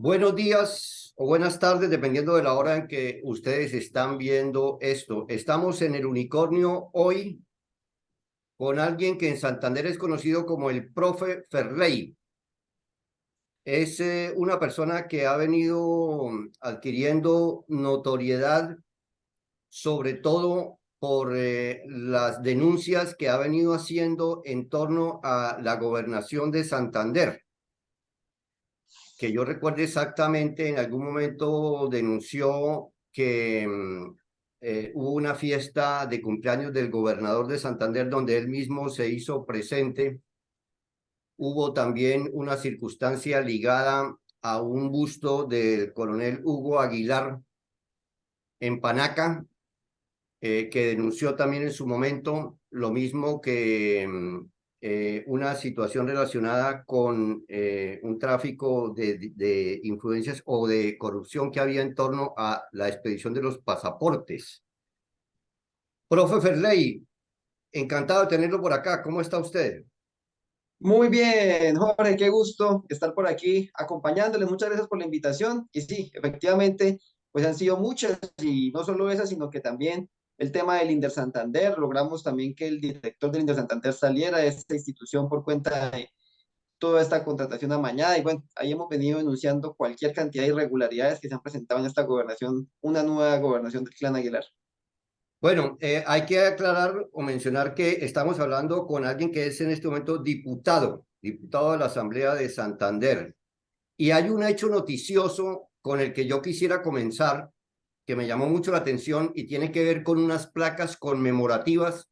Buenos días o buenas tardes, dependiendo de la hora en que ustedes están viendo esto. Estamos en el Unicornio hoy con alguien que en Santander es conocido como el profe Ferley. Es una persona que ha venido adquiriendo notoriedad, sobre todo por las denuncias que ha venido haciendo en torno a la gobernación de Santander. Que yo recuerde exactamente, en algún momento denunció que hubo una fiesta de cumpleaños del gobernador de Santander donde él mismo se hizo presente. Hubo también una circunstancia ligada a un busto del coronel Hugo Aguilar en Panaca, que denunció también en su momento lo mismo que una situación relacionada con un tráfico de influencias o de corrupción que había en torno a la expedición de los pasaportes. Profe Ferley, encantado de tenerlo por acá. ¿Cómo está usted? Muy bien, Jorge, qué gusto estar por aquí acompañándoles. Muchas gracias por la invitación. Y sí, efectivamente, pues han sido muchas y no solo esas, sino que también el tema del Inder Santander. Logramos también que el director del Inder Santander saliera de esta institución por cuenta de toda esta contratación amañada. Y bueno, ahí hemos venido denunciando cualquier cantidad de irregularidades que se han presentado en esta gobernación, una nueva gobernación del Clan Aguilar. Bueno, hay que aclarar o mencionar que estamos hablando con alguien que es en este momento diputado de la Asamblea de Santander. Y hay un hecho noticioso con el que yo quisiera comenzar, que me llamó mucho la atención y tiene que ver con unas placas conmemorativas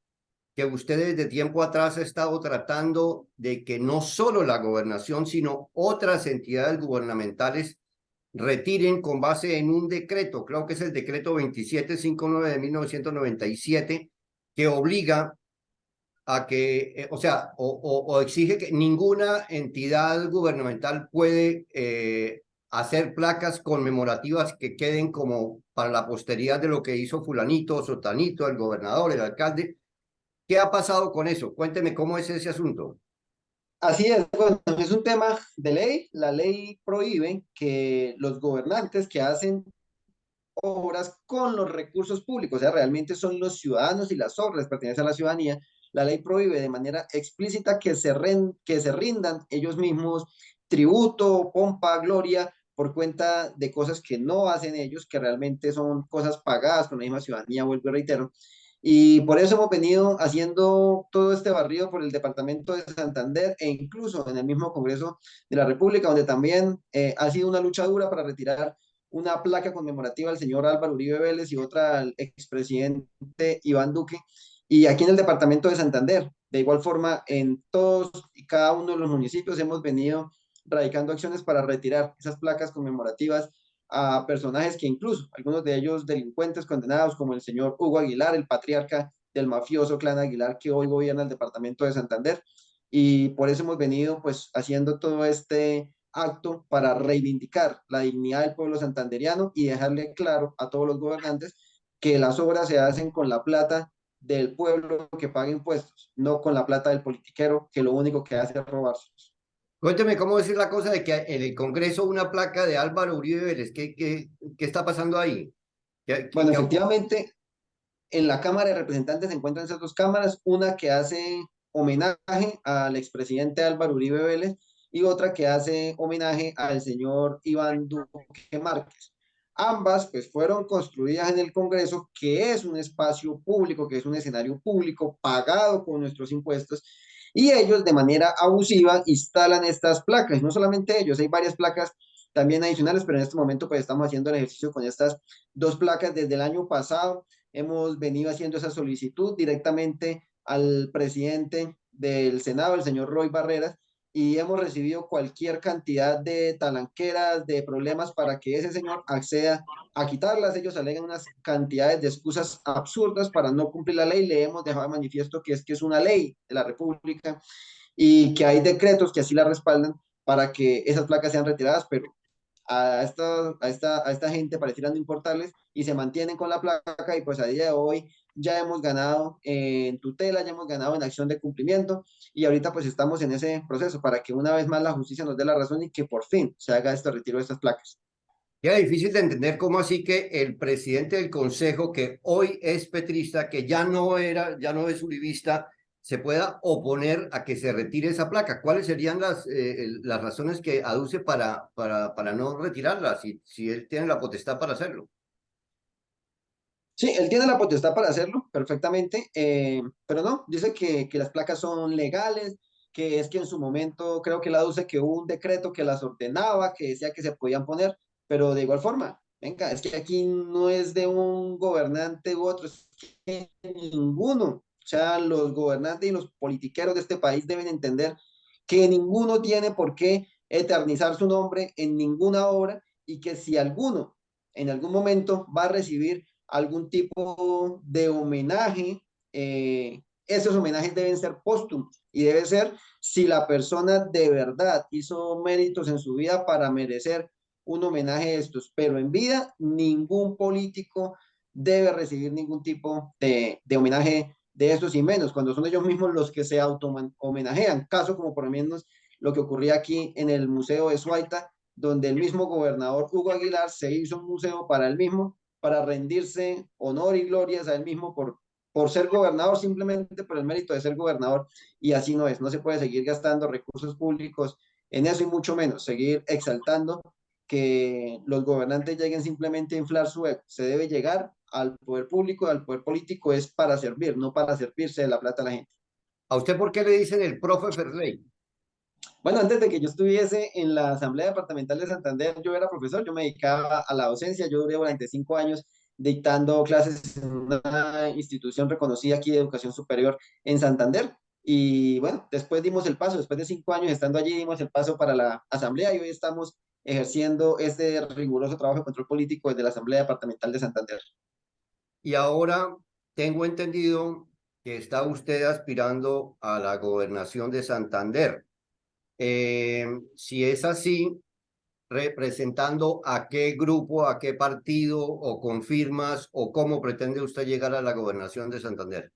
que usted desde tiempo atrás ha estado tratando de que no solo la gobernación, sino otras entidades gubernamentales retiren con base en un decreto, creo que es el decreto 2759 de 1997, que obliga a que, o sea, o exige que ninguna entidad gubernamental puede hacer placas conmemorativas que queden como para la posteridad de lo que hizo fulanito, sotanito, el gobernador, el alcalde. ¿Qué ha pasado con eso? Cuénteme cómo es ese asunto. Así es, bueno, es un tema de ley. La ley prohíbe que los gobernantes que hacen obras con los recursos públicos, o sea, realmente son los ciudadanos y las obras pertenecen a la ciudadanía. La ley prohíbe de manera explícita que se rindan ellos mismos tributo, pompa, gloria por cuenta de cosas que no hacen ellos, que realmente son cosas pagadas con la misma ciudadanía, vuelvo y reitero. Y por eso hemos venido haciendo todo este barrido por el departamento de Santander e incluso en el mismo Congreso de la República, donde también ha sido una lucha dura para retirar una placa conmemorativa al señor Álvaro Uribe Vélez y otra al expresidente Iván Duque. Y aquí en el departamento de Santander, de igual forma, en todos y cada uno de los municipios hemos venido radicando acciones para retirar esas placas conmemorativas a personajes que incluso, algunos de ellos delincuentes condenados, como el señor Hugo Aguilar, el patriarca del mafioso clan Aguilar que hoy gobierna el departamento de Santander. Y por eso hemos venido pues haciendo todo este acto para reivindicar la dignidad del pueblo santanderiano y dejarle claro a todos los gobernantes que las obras se hacen con la plata del pueblo que paga impuestos, no con la plata del politiquero que lo único que hace es robarse. Cuénteme cómo es la cosa de que en el Congreso una placa de Álvaro Uribe Vélez. ¿Qué está pasando ahí? Bueno, efectivamente, en la Cámara de Representantes se encuentran esas dos cámaras, una que hace homenaje al expresidente Álvaro Uribe Vélez y otra que hace homenaje al señor Iván Duque Márquez. Ambas pues fueron construidas en el Congreso, que es un espacio público, que es un escenario público pagado con nuestros impuestos, y ellos de manera abusiva instalan estas placas. No solamente ellos, hay varias placas también adicionales, pero en este momento pues estamos haciendo el ejercicio con estas dos placas desde el año pasado. Hemos venido haciendo esa solicitud directamente al presidente del Senado, el señor Roy Barreras, y hemos recibido cualquier cantidad de talanqueras, de problemas para que ese señor acceda a quitarlas. Ellos alegan unas cantidades de excusas absurdas para no cumplir la ley. Le hemos dejado de manifiesto que es una ley de la República y que hay decretos que así la respaldan para que esas placas sean retiradas, pero a esta gente pareciera no importarles y se mantienen con la placa y pues a día de hoy ya hemos ganado en tutela, ya hemos ganado en acción de cumplimiento y ahorita pues estamos en ese proceso para que una vez más la justicia nos dé la razón y que por fin se haga este retiro de estas placas. Queda difícil de entender cómo así que el presidente del consejo, que hoy es petrista, que ya no es uribista, se pueda oponer a que se retire esa placa. ¿Cuáles serían las razones que aduce para no retirarla, si él tiene la potestad para hacerlo? Sí, él tiene la potestad para hacerlo perfectamente, pero no, dice que las placas son legales, que es que en su momento creo que la dice que hubo un decreto que las ordenaba, que decía que se podían poner, pero de igual forma, venga, es que aquí no es de un gobernante u otro, es que ninguno, o sea, los gobernantes y los politiqueros de este país deben entender que ninguno tiene por qué eternizar su nombre en ninguna obra y que si alguno en algún momento va a recibir algún tipo de homenaje, esos homenajes deben ser póstumos y debe ser si la persona de verdad hizo méritos en su vida para merecer un homenaje de estos, pero en vida ningún político debe recibir ningún tipo de homenaje de estos y menos, cuando son ellos mismos los que se auto homenajean, caso como por lo menos lo que ocurría aquí en el Museo de Suaita, donde el mismo gobernador Hugo Aguilar se hizo un museo para él mismo para rendirse honor y glorias a él mismo por ser gobernador, simplemente por el mérito de ser gobernador, y así no es, no se puede seguir gastando recursos públicos en eso y mucho menos seguir exaltando que los gobernantes lleguen simplemente a inflar su ego. Se debe llegar al poder público, al poder político es para servir, no para servirse de la plata a la gente. ¿A usted por qué le dicen el profe Ferley? Bueno, antes de que yo estuviese en la Asamblea Departamental de Santander, yo era profesor, yo me dedicaba a la docencia, yo duré durante 5 años dictando clases en una institución reconocida aquí de educación superior en Santander. Y bueno, después dimos el paso, después de 5 años estando allí, dimos el paso para la Asamblea y hoy estamos ejerciendo este riguroso trabajo de control político desde la Asamblea Departamental de Santander. Y ahora tengo entendido que está usted aspirando a la gobernación de Santander. Si es así, ¿representando a qué grupo, a qué partido, o confirmas, o cómo pretende usted llegar a la gobernación de Santander?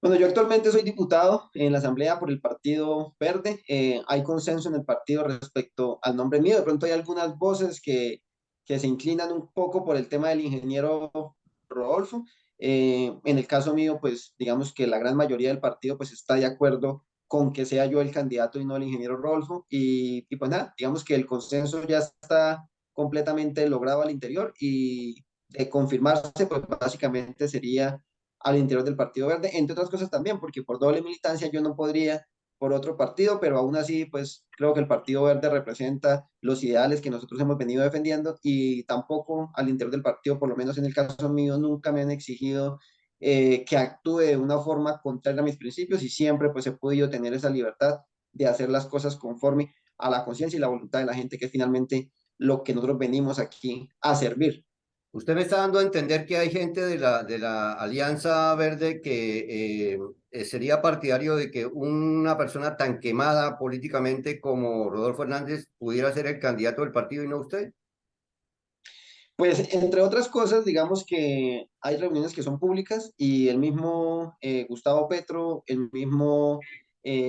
Bueno, yo actualmente soy diputado en la Asamblea por el Partido Verde. Hay consenso en el partido respecto al nombre mío. De pronto hay algunas voces que se inclinan un poco por el tema del ingeniero Rodolfo. En el caso mío, pues digamos que la gran mayoría del partido pues está de acuerdo con que sea yo el candidato y no el ingeniero Rodolfo. Y pues nada, digamos que el consenso ya está completamente logrado al interior y de confirmarse, pues básicamente sería al interior del Partido Verde, entre otras cosas también, porque por doble militancia yo no podría por otro partido, pero aún así, pues creo que el Partido Verde representa los ideales que nosotros hemos venido defendiendo y tampoco al interior del partido, por lo menos en el caso mío, nunca me han exigido que actúe de una forma contraria a mis principios y siempre pues he podido tener esa libertad de hacer las cosas conforme a la conciencia y la voluntad de la gente, que es finalmente lo que nosotros venimos aquí a servir. Usted me está dando a entender que hay gente de la Alianza Verde que sería partidario de que una persona tan quemada políticamente como Rodolfo Hernández pudiera ser el candidato del partido y no usted. Pues entre otras cosas, digamos que hay reuniones que son públicas y el mismo Gustavo Petro, el mismo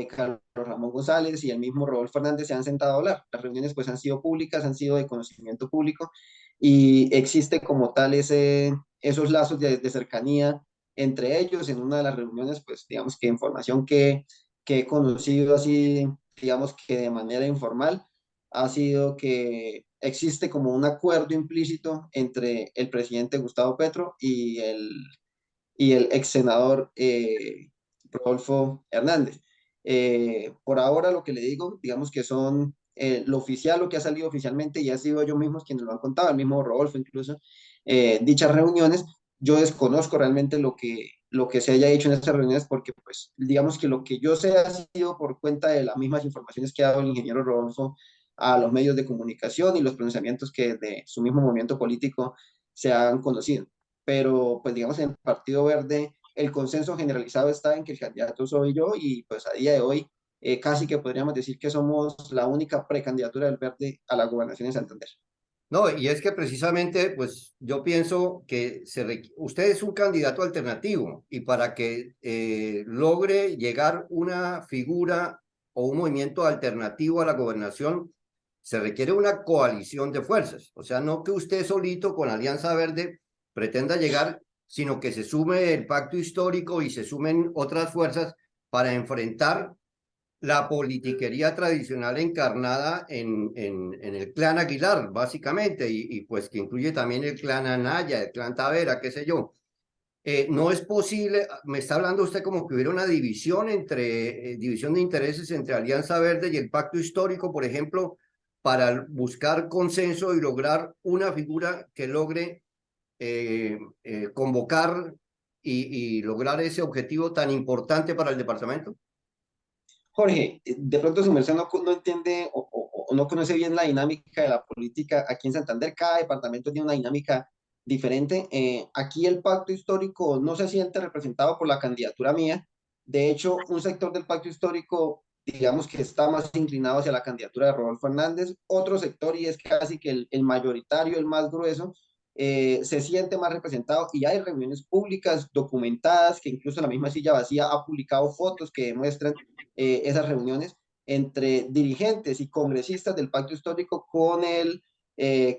Carlos Ramón González y el mismo Rodolfo Fernández se han sentado a hablar. Las reuniones pues han sido públicas, han sido de conocimiento público y existe como tal esos lazos de cercanía entre ellos. En una de las reuniones, pues digamos que información que he conocido así, digamos que de manera informal ha sido que existe como un acuerdo implícito entre el presidente Gustavo Petro y el ex senador Rodolfo Hernández. Por ahora lo que le digo, digamos que son lo oficial, lo que ha salido oficialmente, y ha sido ellos mismos quienes lo han contado, el mismo Rodolfo incluso, dichas reuniones. Yo desconozco realmente lo que se haya hecho en estas reuniones porque, pues, digamos que lo que yo sé ha sido por cuenta de las mismas informaciones que ha dado el ingeniero Rodolfo a los medios de comunicación y los pronunciamientos que de su mismo movimiento político se han conocido. Pero pues digamos en el Partido Verde el consenso generalizado está en que el candidato soy yo y pues a día de hoy casi que podríamos decir que somos la única precandidatura del Verde a la gobernación de Santander. No, y es que precisamente, pues yo pienso que usted es un candidato alternativo y para que logre llegar una figura o un movimiento alternativo a la gobernación, se requiere una coalición de fuerzas. O sea, no que usted solito con Alianza Verde pretenda llegar, sino que se sume el pacto histórico y se sumen otras fuerzas para enfrentar la politiquería tradicional encarnada en el clan Aguilar, básicamente, pues que incluye también el clan Anaya, el clan Tavera, qué sé yo. No es posible, me está hablando usted como que hubiera una división división de intereses entre Alianza Verde y el Pacto Histórico, por ejemplo, para buscar consenso y lograr una figura que logre convocar y lograr ese objetivo tan importante para el departamento. Jorge, de pronto su merced no entiende o no conoce bien la dinámica de la política aquí en Santander. Cada departamento tiene una dinámica diferente. Aquí el pacto histórico no se siente representado por la candidatura mía. De hecho, un sector del pacto histórico, digamos que está más inclinado hacia la candidatura de Rodolfo Hernández. Otro sector, y es casi que el mayoritario, el más grueso, se siente más representado y hay reuniones públicas documentadas que incluso la misma silla vacía ha publicado fotos que demuestran esas reuniones entre dirigentes y congresistas del pacto histórico con el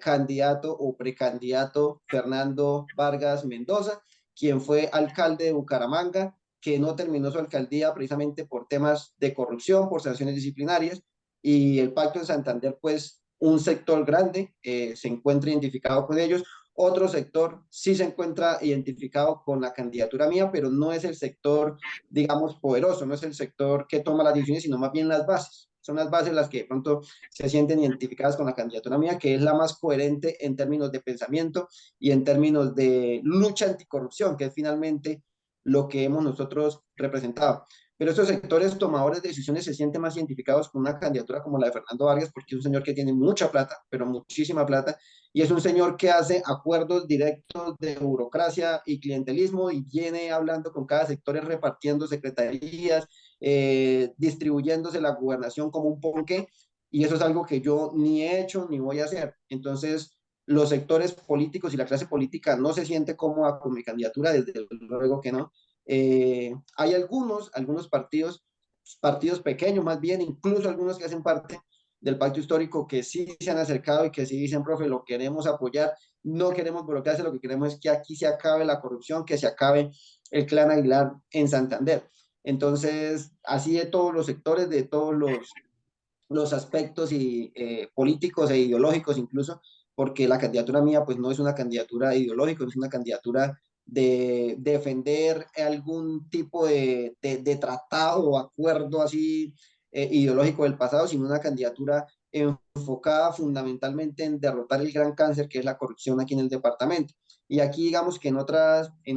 candidato o precandidato Fernando Vargas Mendoza, quien fue alcalde de Bucaramanga, que no terminó su alcaldía precisamente por temas de corrupción, por sanciones disciplinarias, y el pacto en Santander, pues un sector grande se encuentra identificado con ellos. Otro sector sí se encuentra identificado con la candidatura mía, pero no es el sector, digamos, poderoso, no es el sector que toma las decisiones, sino más bien las bases. Son las bases las que de pronto se sienten identificadas con la candidatura mía, que es la más coherente en términos de pensamiento y en términos de lucha anticorrupción, que es finalmente lo que hemos nosotros representado. Pero estos sectores tomadores de decisiones se sienten más identificados con una candidatura como la de Fernando Vargas, porque es un señor que tiene mucha plata, pero muchísima plata, y es un señor que hace acuerdos directos de burocracia y clientelismo y viene hablando con cada sector, repartiendo secretarías, distribuyéndose la gobernación como un ponqué, y eso es algo que yo ni he hecho ni voy a hacer. Entonces, los sectores políticos y la clase política no se siente cómoda con mi candidatura, desde luego que no. Hay algunos partidos pequeños más bien, incluso algunos que hacen parte del pacto histórico que sí se han acercado y que sí dicen, profe, lo queremos apoyar, no queremos burocracia, lo que queremos es que aquí se acabe la corrupción, que se acabe el clan Aguilar en Santander. Entonces, así de todos los sectores, de todos los aspectos y, políticos e ideológicos incluso, porque la candidatura mía pues no es una candidatura ideológica, no es una candidatura de defender algún tipo de tratado o acuerdo así ideológico del pasado, sino una candidatura enfocada fundamentalmente en derrotar el gran cáncer que es la corrupción aquí en el departamento. Y aquí digamos que en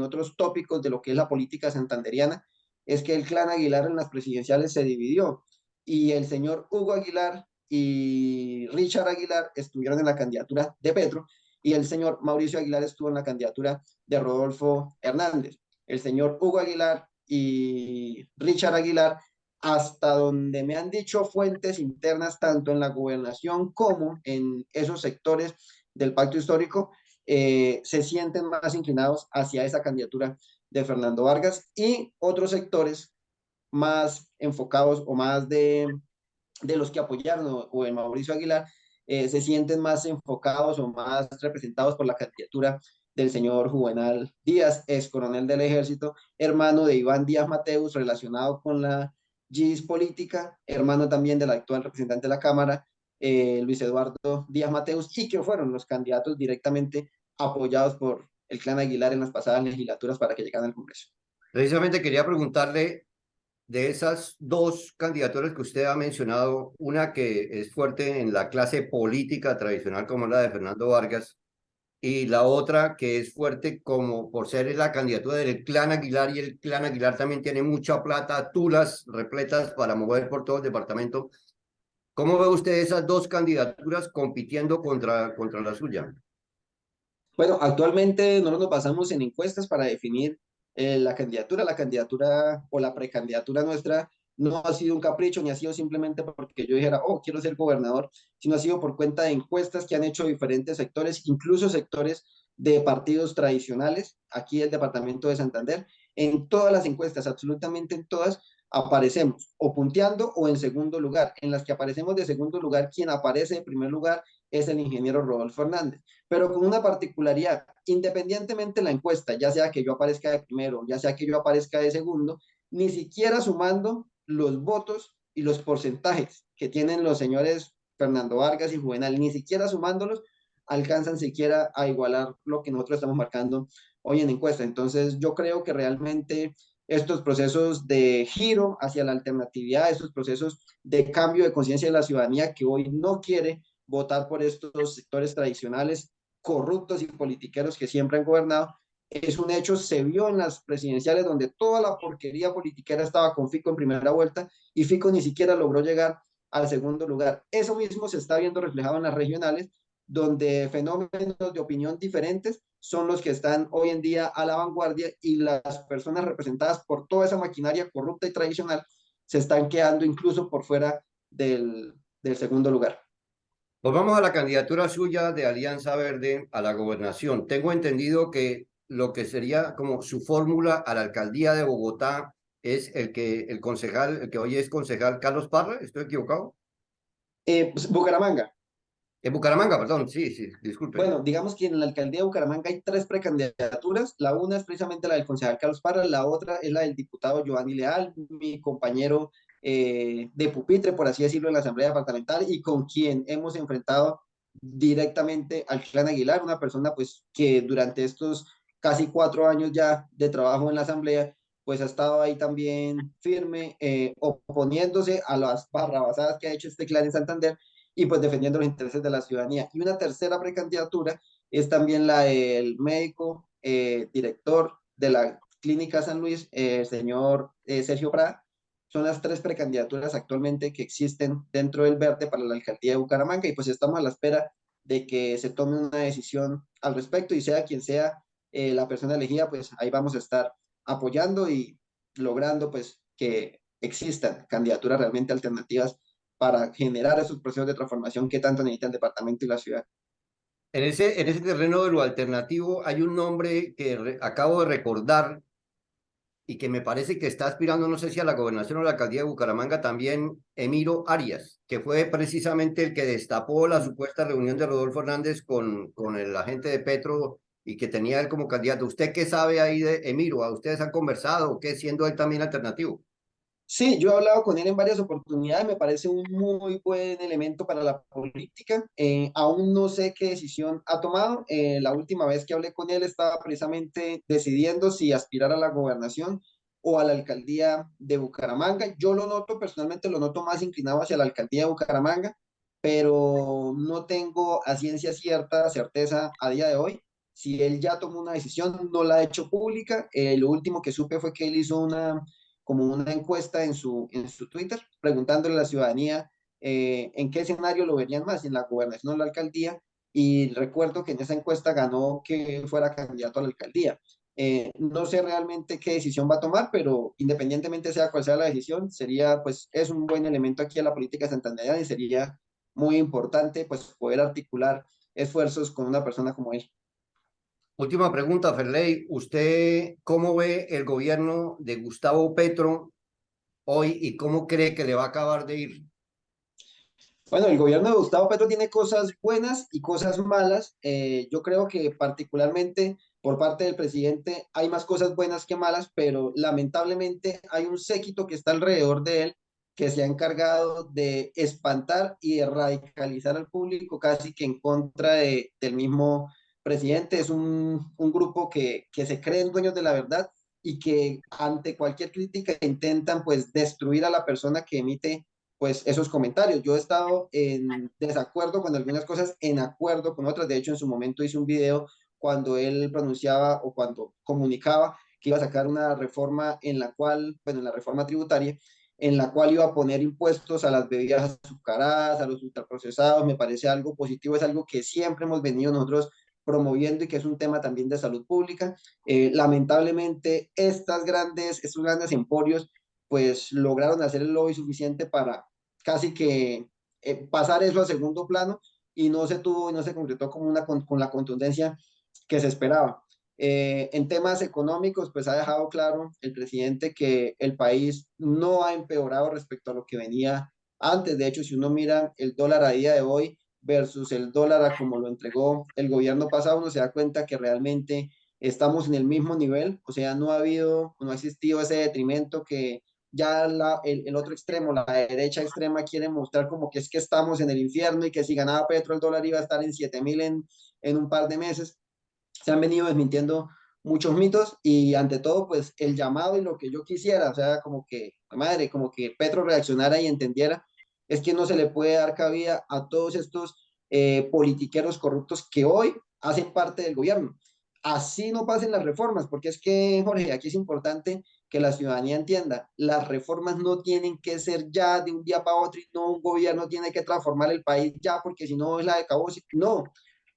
otros tópicos de lo que es la política santanderiana, es que el clan Aguilar en las presidenciales se dividió y el señor Hugo Aguilar y Richard Aguilar estuvieron en la candidatura de Petro y el señor Mauricio Aguilar estuvo en la candidatura de Rodolfo Hernández. El señor Hugo Aguilar y Richard Aguilar, hasta donde me han dicho fuentes internas, tanto en la gobernación como en esos sectores del pacto histórico, se sienten más inclinados hacia esa candidatura de Fernando Vargas y otros sectores más enfocados o más de los que apoyaron o en Mauricio Aguilar, se sienten más enfocados o más representados por la candidatura del señor Juvenal Díaz, ex coronel del ejército, hermano de Iván Díaz Mateus, relacionado con la GIS política, hermano también del actual representante de la Cámara, Luis Eduardo Díaz Mateus, y que fueron los candidatos directamente apoyados por el clan Aguilar en las pasadas legislaturas para que llegaran al Congreso. Precisamente quería preguntarle de esas dos candidaturas que usted ha mencionado, una que es fuerte en la clase política tradicional como la de Fernando Vargas, y la otra que es fuerte como por ser la candidatura del clan Aguilar, y el clan Aguilar también tiene mucha plata, tulas repletas para mover por todo el departamento. ¿Cómo ve usted esas dos candidaturas compitiendo contra la suya? Bueno, actualmente no nos basamos en encuestas para definir la candidatura o la precandidatura nuestra no ha sido un capricho, ni ha sido simplemente porque yo dijera, oh, quiero ser gobernador, sino ha sido por cuenta de encuestas que han hecho diferentes sectores, incluso sectores de partidos tradicionales, aquí el departamento de Santander, en todas las encuestas, absolutamente en todas, aparecemos o punteando o en segundo lugar. En las que aparecemos de segundo lugar, quien aparece de primer lugar es el ingeniero Rodolfo Hernández, pero con una particularidad, independientemente de la encuesta, ya sea que yo aparezca de primero, ya sea que yo aparezca de segundo, ni siquiera sumando los votos y los porcentajes que tienen los señores Fernando Vargas y Juvenal, ni siquiera sumándolos, alcanzan siquiera a igualar lo que nosotros estamos marcando hoy en encuesta. Entonces, yo creo que realmente estos procesos de giro hacia la alternatividad, estos procesos de cambio de conciencia de la ciudadanía que hoy no quiere votar por estos sectores tradicionales corruptos y politiqueros que siempre han gobernado, es un hecho, se vio en las presidenciales donde toda la porquería politiquera estaba con Fico en primera vuelta y Fico ni siquiera logró llegar al segundo lugar. Eso mismo se está viendo reflejado en las regionales, donde fenómenos de opinión diferentes son los que están hoy en día a la vanguardia y las personas representadas por toda esa maquinaria corrupta y tradicional se están quedando incluso por fuera del segundo lugar. Pues vamos a la candidatura suya de Alianza Verde a la gobernación. Tengo entendido que lo que sería como su fórmula a la alcaldía de Bogotá es el concejal, el que hoy es concejal Carlos Parra, ¿estoy equivocado? Pues, Bucaramanga. En Bucaramanga, perdón, sí, sí, disculpe. Bueno, digamos que en la alcaldía de Bucaramanga hay tres precandidaturas. La una es precisamente la del concejal Carlos Parra, la otra es la del diputado Giovanni Leal, mi compañero de pupitre, por así decirlo, en la Asamblea Departamental y con quien hemos enfrentado directamente al Clan Aguilar, una persona pues que durante estos casi 4 años ya de trabajo en la Asamblea, pues ha estado ahí también firme, oponiéndose a las barrabasadas que ha hecho este clan en Santander y pues defendiendo los intereses de la ciudadanía. Y una tercera precandidatura es también la del médico director de la Clínica San Luis, el señor Sergio Prada. Son las tres precandidaturas actualmente que existen dentro del Verde para la alcaldía de Bucaramanga y pues estamos a la espera de que se tome una decisión al respecto y sea quien sea la persona elegida, pues ahí vamos a estar apoyando y logrando pues que existan candidaturas realmente alternativas para generar esos procesos de transformación que tanto necesita el departamento y la ciudad. En ese terreno de lo alternativo hay un nombre que acabo de recordar y que me parece que está aspirando, no sé si a la gobernación o a la alcaldía de Bucaramanga también, Emiro Arias, que fue precisamente el que destapó la supuesta reunión de Rodolfo Hernández con el agente de Petro y que tenía él como candidato. ¿Usted qué sabe ahí de Emiro? ¿A ustedes han conversado o qué, siendo él también alternativo? Sí, yo he hablado con él en varias oportunidades, me parece un muy buen elemento para la política. Aún no sé qué decisión ha tomado. La última vez que hablé con él estaba precisamente decidiendo si aspirar a la gobernación o a la alcaldía de Bucaramanga. Yo lo noto, personalmente lo noto más inclinado hacia la alcaldía de Bucaramanga, pero no tengo a ciencia cierta certeza a día de hoy. Si él ya tomó una decisión, no la ha hecho pública. Lo último que supe fue que él hizo como una encuesta en su Twitter, preguntándole a la ciudadanía en qué escenario lo verían más, en la gobernación o la alcaldía, y recuerdo que en esa encuesta ganó que fuera candidato a la alcaldía. No sé realmente qué decisión va a tomar, pero independientemente sea cual sea la decisión, sería, pues, es un buen elemento aquí en la política santandereana y sería muy importante, pues, poder articular esfuerzos con una persona como él. Última pregunta, Ferley. ¿Usted cómo ve el gobierno de Gustavo Petro hoy y cómo cree que le va a acabar de ir? Bueno, el gobierno de Gustavo Petro tiene cosas buenas y cosas malas. Yo creo que particularmente por parte del presidente hay más cosas buenas que malas, pero lamentablemente hay un séquito que está alrededor de él que se ha encargado de espantar y de radicalizar al público casi que en contra del mismo presidente. Es un grupo que se creen dueños de la verdad y que ante cualquier crítica intentan pues destruir a la persona que emite pues esos comentarios. Yo he estado en desacuerdo con algunas cosas, en acuerdo con otras. De hecho, en su momento hice un video cuando él pronunciaba o cuando comunicaba que iba a sacar una reforma en la cual, bueno, en la reforma tributaria, en la cual iba a poner impuestos a las bebidas azucaradas, a los ultraprocesados. Me parece algo positivo, es algo que siempre hemos venido nosotros promoviendo y que es un tema también de salud pública. Lamentablemente, estos grandes emporios pues lograron hacer el lobby suficiente para casi que pasar eso a segundo plano y no se tuvo y no se concretó con la contundencia que se esperaba. En temas económicos, pues ha dejado claro el presidente que el país no ha empeorado respecto a lo que venía antes. De hecho, si uno mira el dólar a día de hoy versus el dólar a como lo entregó el gobierno pasado, uno se da cuenta que realmente estamos en el mismo nivel, o sea, no ha existido ese detrimento que ya el otro extremo, la derecha extrema, quiere mostrar como que es que estamos en el infierno y que si ganaba Petro el dólar iba a estar en 7.000 en un par de meses. Se han venido desmintiendo muchos mitos y ante todo, pues el llamado y lo que yo quisiera, o sea, como que, madre, como que Petro reaccionara y entendiera, es que no se le puede dar cabida a todos estos politiqueros corruptos que hoy hacen parte del gobierno. Así no pasen las reformas, porque es que, Jorge, aquí es importante que la ciudadanía entienda, las reformas no tienen que ser ya de un día para otro y no un gobierno tiene que transformar el país ya, porque si no es la de cabo, no,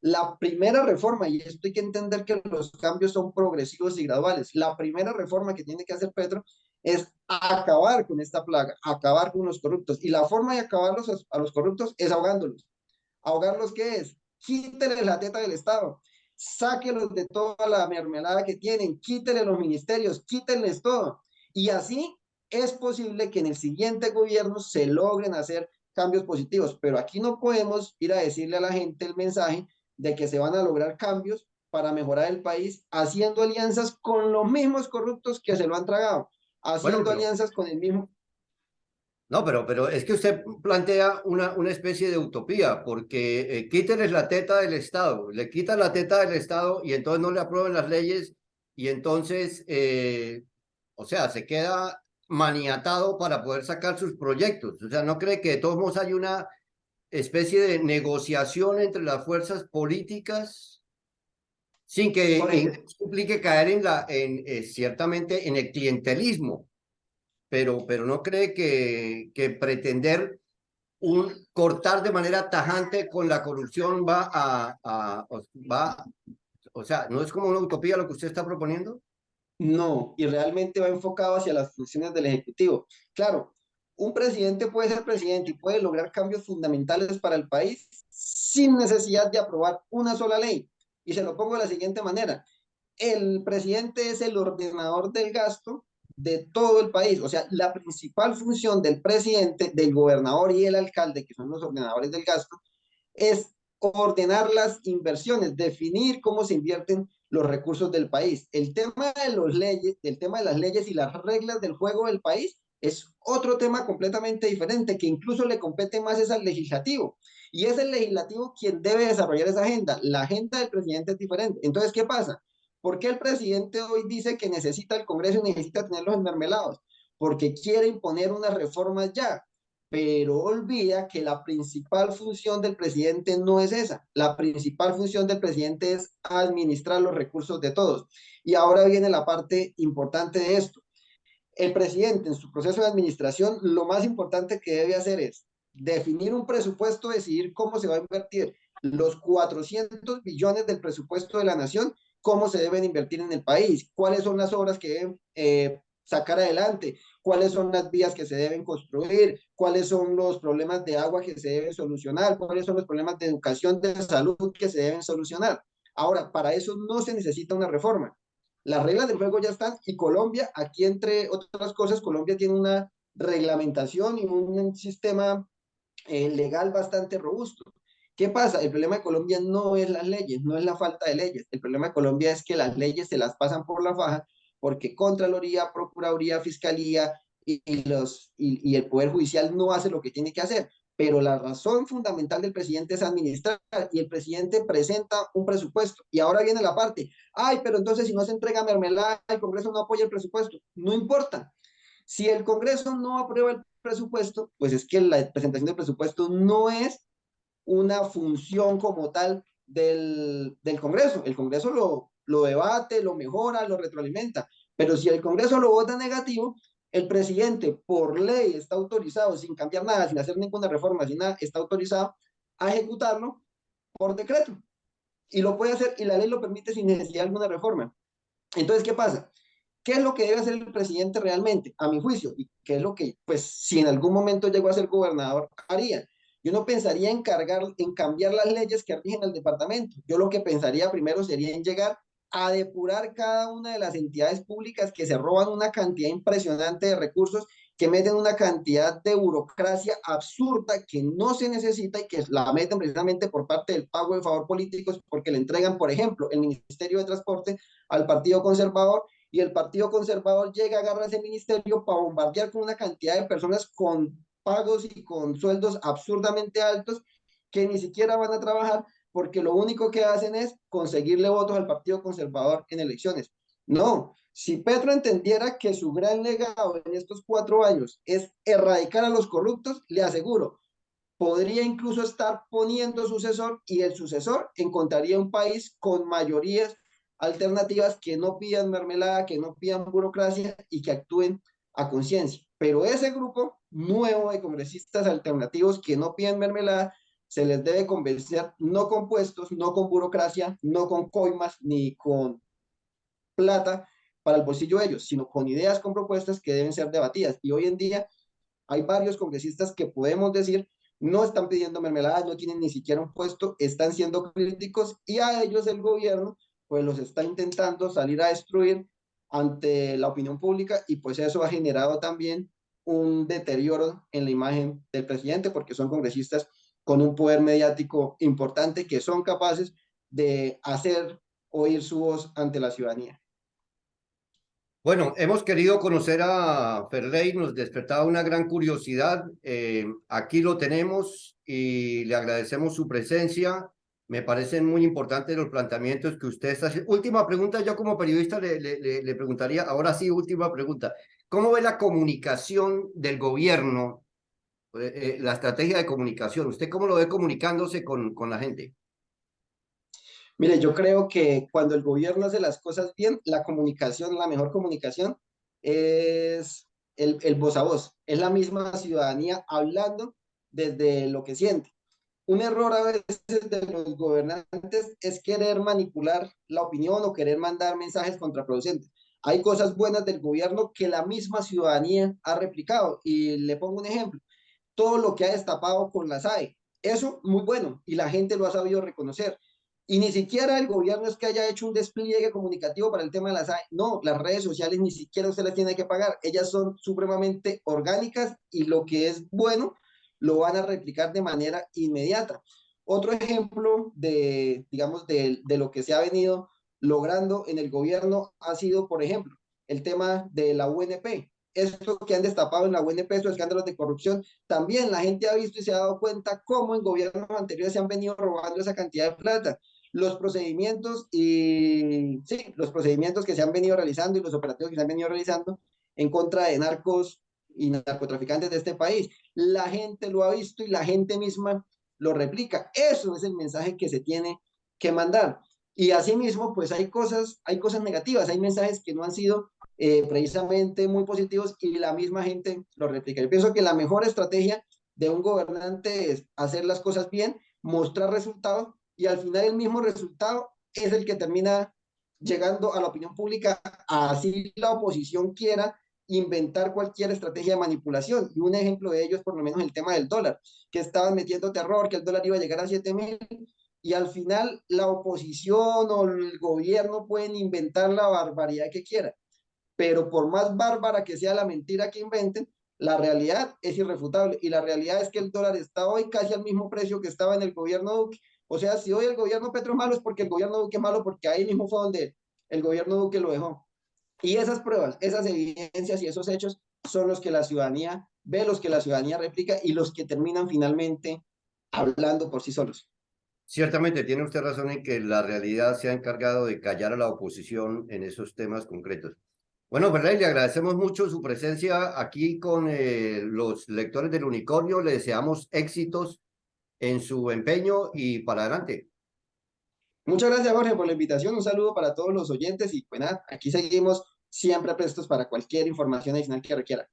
la primera reforma, y esto hay que entender que los cambios son progresivos y graduales, la primera reforma que tiene que hacer Petro es acabar con esta plaga, acabar con los corruptos. Y la forma de acabarlos a los corruptos es ahogándolos. ¿Ahogarlos qué es? Quítenle la teta del Estado, sáquelos de toda la mermelada que tienen, quítenle los ministerios, quítenles todo. Y así es posible que en el siguiente gobierno se logren hacer cambios positivos, pero aquí no podemos ir a decirle a la gente el mensaje de que se van a lograr cambios para mejorar el país haciendo alianzas con los mismos corruptos que se lo han tragado, Bueno, haciendo pero alianzas con el mismo. no, pero es que usted plantea una especie de utopía, porque quítenles la teta del Estado, le quitan la teta del Estado y entonces no le aprueben las leyes y entonces, o sea, se queda maniatado para poder sacar sus proyectos. O sea, ¿no cree que de todos modos hay una especie de negociación entre las fuerzas políticas sin que Jorge, implique caer ciertamente en el clientelismo? Pero no cree que pretender cortar de manera tajante con la corrupción o sea, ¿no es como una utopía lo que usted está proponiendo? no, y realmente va enfocado hacia las funciones del Ejecutivo. Claro, un presidente puede ser presidente y puede lograr cambios fundamentales para el país sin necesidad de aprobar una sola ley. Y se lo pongo de la siguiente manera. El presidente es el ordenador del gasto de todo el país. O sea, la principal función del presidente, del gobernador y el alcalde, que son los ordenadores del gasto, es ordenar las inversiones, definir cómo se invierten los recursos del país. El tema de las leyes y las reglas del juego del país es otro tema completamente diferente que incluso le compete más es al legislativo. Y es el legislativo quien debe desarrollar esa agenda. La agenda del presidente es diferente. Entonces, ¿qué pasa? ¿Por qué el presidente hoy dice que necesita el Congreso y necesita tenerlos enmermelados? Porque quiere imponer unas reformas ya, pero olvida que la principal función del presidente no es esa. La principal función del presidente es administrar los recursos de todos. Y ahora viene la parte importante de esto. El presidente en su proceso de administración, lo más importante que debe hacer es definir un presupuesto, decidir cómo se va a invertir los 400 billones del presupuesto de la nación, cómo se deben invertir en el país, cuáles son las obras que deben sacar adelante, cuáles son las vías que se deben construir, cuáles son los problemas de agua que se deben solucionar, cuáles son los problemas de educación, de salud que se deben solucionar. Ahora, para eso no se necesita una reforma. Las reglas del juego ya están y Colombia, aquí entre otras cosas, Colombia tiene una reglamentación y un sistema legal bastante robusto. ¿Qué pasa? El problema de Colombia no es las leyes, no es la falta de leyes. El problema de Colombia es que las leyes se las pasan por la faja porque Contraloría, Procuraduría, Fiscalía y el Poder Judicial no hace lo que tiene que hacer. Pero la razón fundamental del presidente es administrar y el presidente presenta un presupuesto. Y ahora viene la parte, ay, pero entonces si no se entrega mermelada, el Congreso no apoya el presupuesto. No importa. Si el Congreso no aprueba el presupuesto, pues es que la presentación del presupuesto no es una función como tal del Congreso. El Congreso lo debate, lo mejora, lo retroalimenta. Pero si el Congreso lo vota negativo, el presidente por ley está autorizado, sin cambiar nada, sin hacer ninguna reforma, sin nada, está autorizado a ejecutarlo por decreto. Y lo puede hacer, y la ley lo permite sin necesidad de alguna reforma. Entonces, ¿qué pasa? ¿Qué es lo que debe hacer el presidente realmente, a mi juicio? ¿Y qué es lo que, pues, si en algún momento llegó a ser gobernador, haría? Yo no pensaría en cambiar las leyes que rigen el departamento. Yo lo que pensaría primero sería en llegar a depurar cada una de las entidades públicas que se roban una cantidad impresionante de recursos, que meten una cantidad de burocracia absurda que no se necesita y que la meten precisamente por parte del pago de favor políticos, porque le entregan, por ejemplo, el Ministerio de Transporte al Partido Conservador, y el Partido Conservador llega a agarrar ese ministerio para bombardear con una cantidad de personas con pagos y con sueldos absurdamente altos, que ni siquiera van a trabajar, porque lo único que hacen es conseguirle votos al Partido Conservador en elecciones. No, si Petro entendiera que su gran legado en estos 4 años es erradicar a los corruptos, le aseguro, podría incluso estar poniendo sucesor, y el sucesor encontraría un país con mayorías alternativas que no pidan mermelada, que no pidan burocracia y que actúen a conciencia. Pero ese grupo nuevo de congresistas alternativos que no piden mermelada, se les debe convencer no con puestos, no con burocracia, no con coimas, ni con plata para el bolsillo de ellos, sino con ideas, con propuestas que deben ser debatidas. Y hoy en día hay varios congresistas que podemos decir no están pidiendo mermeladas, no tienen ni siquiera un puesto, están siendo críticos, y a ellos el gobierno pues los está intentando salir a destruir ante la opinión pública, y pues eso ha generado también un deterioro en la imagen del presidente, porque son congresistas con un poder mediático importante que son capaces de hacer oír su voz ante la ciudadanía. Bueno, hemos querido conocer a Ferley, nos despertaba una gran curiosidad. Aquí lo tenemos y le agradecemos su presencia. Me parecen muy importantes los planteamientos que usted está haciendo. Última pregunta, yo como periodista le preguntaría, ahora sí, última pregunta. ¿Cómo ve la comunicación del gobierno, la estrategia de comunicación? ¿Usted cómo lo ve comunicándose con la gente? Mire, yo creo que cuando el gobierno hace las cosas bien, la comunicación, la mejor comunicación es el voz a voz, es la misma ciudadanía hablando desde lo que siente. Un error a veces de los gobernantes es querer manipular la opinión o querer mandar mensajes contraproducentes. Hay cosas buenas del gobierno que la misma ciudadanía ha replicado, y le pongo un ejemplo: todo lo que ha destapado con la SAE, eso muy bueno, y la gente lo ha sabido reconocer. Y ni siquiera el gobierno es que haya hecho un despliegue comunicativo para el tema de la SAE. No, las redes sociales ni siquiera usted las tiene que pagar. Ellas son supremamente orgánicas, y lo que es bueno lo van a replicar de manera inmediata. Otro ejemplo de, digamos, de lo que se ha venido logrando en el gobierno ha sido, por ejemplo, el tema de la UNP. Esto que han destapado en la UNP, estos escándalos de corrupción, también la gente ha visto y se ha dado cuenta cómo en gobiernos anteriores se han venido robando esa cantidad de plata. Los procedimientos y sí, los procedimientos que se han venido realizando y los operativos que se han venido realizando en contra de narcos y narcotraficantes de este país, la gente lo ha visto y la gente misma lo replica. Eso es el mensaje que se tiene que mandar. Y asimismo, pues hay cosas negativas, hay mensajes que no han sido precisamente muy positivos, y la misma gente lo replica. Yo pienso que la mejor estrategia de un gobernante es hacer las cosas bien, mostrar resultados, y al final el mismo resultado es el que termina llegando a la opinión pública, así la oposición quiera inventar cualquier estrategia de manipulación. Y un ejemplo de ello es por lo menos el tema del dólar, que estaban metiendo terror, que el dólar iba a llegar a 7.000, y al final la oposición o el gobierno pueden inventar la barbaridad que quieran, pero por más bárbara que sea la mentira que inventen, la realidad es irrefutable, y la realidad es que el dólar está hoy casi al mismo precio que estaba en el gobierno Duque. O sea, si hoy el gobierno Petro es malo, es porque el gobierno Duque es malo, porque ahí mismo fue donde el gobierno Duque lo dejó. Y esas pruebas, esas evidencias y esos hechos son los que la ciudadanía ve, los que la ciudadanía replica, y los que terminan finalmente hablando por sí solos. Ciertamente tiene usted razón en que la realidad se ha encargado de callar a la oposición en esos temas concretos. Bueno, Ferley, le agradecemos mucho su presencia aquí con los lectores del Unicornio. Le deseamos éxitos en su empeño y para adelante. Muchas gracias, Jorge, por la invitación. Un saludo para todos los oyentes, y pues nada, aquí seguimos siempre prestos para cualquier información adicional que requiera.